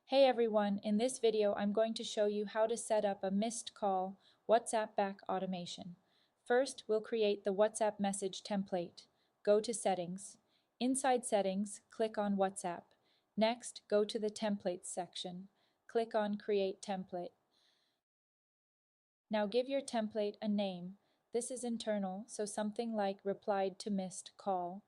Hey everyone, in this video I'm going to show you how to set up a missed call WhatsApp back automation. First, we'll create the WhatsApp message template. Go to Settings. Inside Settings, click on WhatsApp. Next, go to the Templates section. Click on Create Template. Now give your template a name. This is internal, so something like replied to missed call.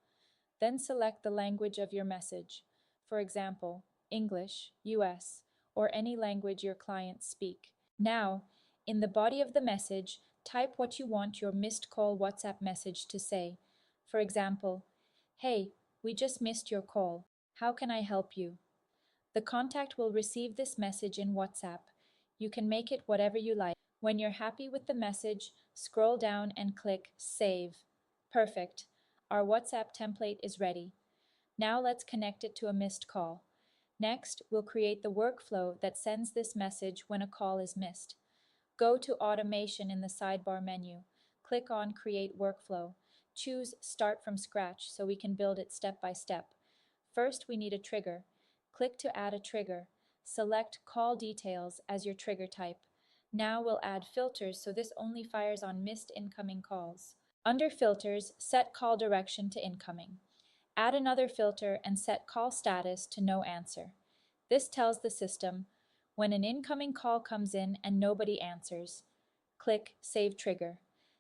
Then select the language of your message. For example, English, US, or any language your clients speak. Now, in the body of the message, type what you want your missed call WhatsApp message to say. For example, "Hey, we just missed your call. How can I help you?" The contact will receive this message in WhatsApp. You can make it whatever you like. When you're happy with the message, scroll down and click Save. Perfect. Our WhatsApp template is ready. Now let's connect it to a missed call. Next, we'll create the workflow that sends this message when a call is missed. Go to Automation in the sidebar menu. Click on Create Workflow. Choose Start from Scratch so we can build it step by step. First, we need a trigger. Click to add a trigger. Select Call Details as your trigger type. Now we'll add filters so this only fires on missed incoming calls. Under Filters, set call direction to incoming. Add another filter and set call status to no answer. This tells the system when an incoming call comes in and nobody answers. Click Save Trigger.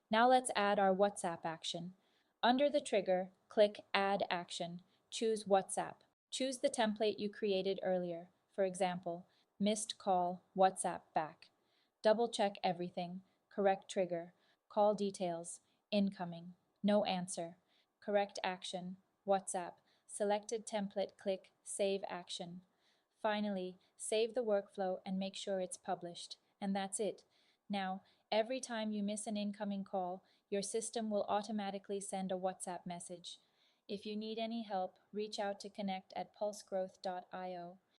Now let's add our WhatsApp action. Under the trigger, click Add Action. Choose WhatsApp. Choose the template you created earlier. For example, missed call, WhatsApp back. Double check everything. Correct trigger. Call details. Incoming. No answer. Correct action. WhatsApp. Selected template, click Save Action. Finally, save the workflow and make sure it's published. And that's it. Now, every time you miss an incoming call, your system will automatically send a WhatsApp message. If you need any help, reach out to connect at pulsegrowth.io.